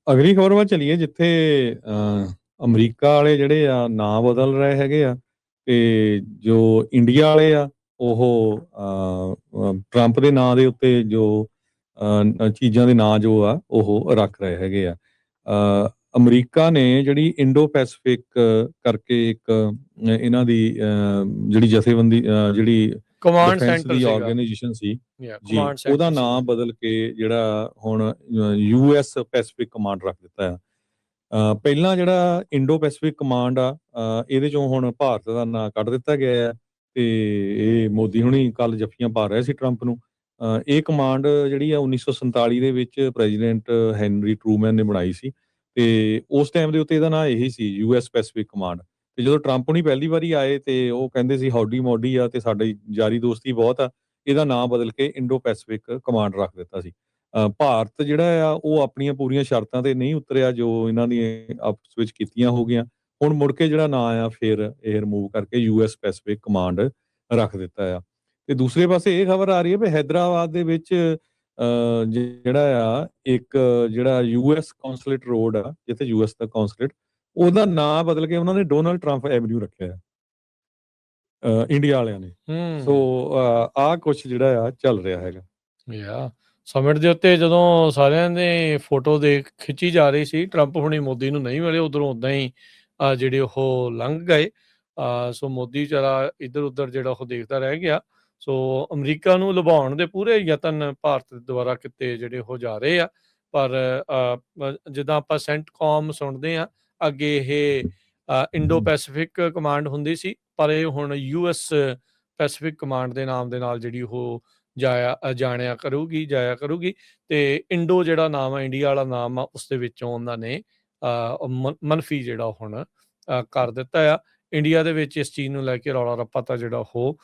ਅਗਲੀ ਖਬਰ ਵੱਲ ਚਲੀਏ ਜਿੱਥੇ ਅਮਰੀਕਾ ਵਾਲੇ ਜਿਹੜੇ ਆ ਨਾਂ ਬਦਲ ਰਹੇ ਹੈਗੇ ਆ ਤੇ ਜੋ ਇੰਡੀਆ ਵਾਲੇ ਆ ਉਹ ਟਰੰਪ ਦੇ ਨਾਂ ਦੇ ਉੱਤੇ ਜੋ ਚੀਜ਼ਾਂ ਦੇ ਨਾਂ ਜੋ ਆ ਉਹ ਰੱਖ ਰਹੇ ਹੈਗੇ ਆ। ਅਮਰੀਕਾ ਨੇ ਜਿਹੜੀ ਇੰਡੋ ਪੈਸੀਫਿਕ ਕਰਕੇ ਇੱਕ ਇਹਨਾਂ ਦੀ ਜਿਹੜੀ ਜਥੇਬੰਦੀ ਜਿਹੜੀ ਕਮਾਂਡ ਡਿਫੈਂਸ ਸੈਂਟਰ ਦੀ ਸੀਗਾ ਆਰਗੇਨਾਈਜੇਸ਼ਨ ਸੀ ਜੀ, ਕਮਾਂਡ ਉਹਦਾ ਸੈਂਟਰ ਨਾਂ ਸੀਗਾ। ਬਦਲ ਕੇ ਜਿਹੜਾ ਹੁਣ ਯੂਐਸ ਪੈਸੀਫਿਕ ਕਮਾਂਡ ਰੱਖ ਦਿੱਤਾ ਆ। ਪਹਿਲਾਂ ਜਿਹੜਾ ਇੰਡੋ ਪੈਸੀਫਿਕ ਕਮਾਂਡ ਆ ਇਹਦੇ ਚੋਂ ਹੁਣ ਭਾਰਤ ਦਾ ਨਾਂ ਕੱਢ ਦਿੱਤਾ ਗਿਆ ਆ ਤੇ ਇਹ ਮੋਦੀ ਹੁਣੀ ਕੱਲ ਜੱਫੀਆਂ ਪਾ ਰਹੇ ਸੀ ਟਰੰਪ ਨੂੰ। ਇਹ ਕਮਾਂਡ ਜਿਹੜੀ ਆ 1947 ਦੇ ਵਿੱਚ ਪ੍ਰੈਜ਼ੀਡੈਂਟ ਹੈਨਰੀ ਟਰੂਮੈਨ ਨੇ ਬਣਾਈ ਸੀ ਤੇ ਉਸ ਟਾਈਮ ਦੇ ਉੱਤੇ ਇਹਦਾ ਨਾਂ ਇਹੀ ਸੀ ਯੂਐਸ ਪੈਸੀਫਿਕ ਕਮਾਂਡ। ਤੇ ਜਦੋਂ ਟਰੰਪ ਹੁਣੀ ਪਹਿਲੀ ਵਾਰੀ ਆਏ ਤੇ ਉਹ ਕਹਿੰਦੇ ਸੀ ਹੌਡੀ ਮੋਡੀ ਆ ਤੇ ਸਾਡੀ ਯਾਰੀ ਦੋਸਤੀ ਬਹੁਤ ਆ, ਇਹਦਾ ਨਾਂ ਬਦਲ ਕੇ ਇੰਡੋ ਪੈਸੀਫਿਕ ਕਮਾਂਡ ਰੱਖ ਦਿੱਤਾ ਸੀ। ਭਾਰਤ ਜਿਹੜਾ ਆ ਉਹ ਆਪਣੀਆਂ ਪੂਰੀਆਂ ਸ਼ਰਤਾਂ ਤੇ ਨਹੀਂ ਉਤਰਿਆ ਜੋ ਇਹਨਾਂ ਦੀਆਂ ਆਪਸ ਵਿੱਚ ਕੀਤੀਆਂ ਹੋ ਗਈਆਂ। ਹੁਣ ਮੁੜ ਕੇ ਜਿਹੜਾ ਨਾਂ ਆ ਫਿਰ ਇਹ ਰਿਮੂਵ ਕਰਕੇ ਯੂਐਸ ਪੈਸੀਫਿਕ ਕਮਾਂਡ ਰੱਖ ਦਿੱਤਾ ਆ। ਤੇ ਦੂਸਰੇ ਪਾਸੇ ਇਹ ਖਬਰ ਆ ਰਹੀ ਹੈ ਵੀ ਹੈਦਰਾਬਾਦ ਦੇ ਵਿੱਚ ਜਿਹੜਾ ਆ ਇੱਕ ਜਿਹੜਾ ਯੂਐਸ ਕੌਂਸੂਲੇਟ ਰੋਡ ਆ ਜਿੱਥੇ ਯੂਐਸ ਦਾ ਕੌਂਸੂਲੇਟ ਉਹਦਾ ਨਾਂ ਬਦਲ ਕੇ ਉਹਨਾਂ ਨੇ ਡੋਨਾਲਡ ਟਰੰਪ ਐਵਨਿਊ ਰੱਖਿਆ ਇੰਡੀਆ ਵਾਲਿਆਂ ਨੇ। ਸੋ ਆਹ ਕੁਛ ਜਿਹੜਾ ਆ ਚੱਲ ਰਿਹਾ ਹੈਗਾ। ਯਾ ਸਮਿਟ ਦੇ ਉੱਤੇ ਜਦੋਂ ਸਾਰਿਆਂ ਨੇ ਫੋਟੋ ਖਿੱਚੀ ਜਾ ਰਹੀ ਸੀ, ਟਰੰਪ ਹੁਣੀ ਮੋਦੀ ਨੂੰ ਨਹੀਂ ਮਿਲੇ, ਉਧਰੋਂ ਉਦਾਂ ਹੀ ਜਿਹੜੇ ਉਹ ਲੰਘ ਗਏ। ਸੋ ਮੋਦੀ ਵਿਚਾਰਾ ਇੱਧਰ ਉੱਧਰ ਜਿਹੜਾ ਉਹ ਦੇਖਦਾ ਰਹਿ ਗਿਆ। ਸੋ ਅਮਰੀਕਾ ਨੂੰ ਲੁਭਾਉਣ ਦੇ ਪੂਰੇ ਯਤਨ ਭਾਰਤ ਦੁਆਰਾ ਕੀਤੇ ਜਿਹੜੇ ਉਹ ਜਾ ਰਹੇ ਆ। ਪਰ ਜਿੱਦਾਂ ਆਪਾਂ ਸੈਂਟਕੌਮ ਸੁਣਦੇ ਆ, ਅੱਗੇ ਇਹ ਇੰਡੋ ਪੈਸੀਫਿਕ ਕਮਾਂਡ ਹੁੰਦੀ ਸੀ, ਪਰ ਇਹ ਹੁਣ ਯੂਐਸ ਪੈਸੀਫਿਕ ਕਮਾਂਡ ਦੇ ਨਾਮ ਦੇ ਨਾਲ ਜਿਹੜੀ ਉਹ ਜਾਇਆ ਕਰੂਗੀ। ਤੇ ਇੰਡੋ ਜਿਹੜਾ ਨਾਮ ਆ, ਇੰਡੀਆ ਵਾਲਾ ਨਾਮ ਆ, ਉਸ ਦੇ ਵਿੱਚੋਂ ਉਹਨਾਂ ਨੇ ਮਨਫੀ ਜਿਹੜਾ ਹੁਣ ਕਰ ਦਿੱਤਾ ਆ। ਇੰਡੀਆ ਦੇ ਵਿੱਚ ਇਸ ਚੀਜ਼ ਨੂੰ ਲੈ ਕੇ ਰੌਲਾ ਰੱਪਾ ਤਾਂ ਜਿਹੜਾ ਉਹ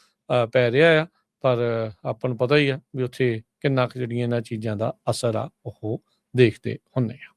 ਪੈ ਰਿਹਾ ਆ, ਪਰ ਆਪਾਂ ਨੂੰ ਪਤਾ ਹੀ ਆ ਵੀ ਉੱਥੇ ਕਿੰਨਾ ਕੁ ਜਿਹੜੀਆਂ ਇਹਨਾਂ ਚੀਜ਼ਾਂ ਦਾ ਅਸਰ ਆ ਉਹ ਦੇਖਦੇ ਹੁੰਦੇ ਆ।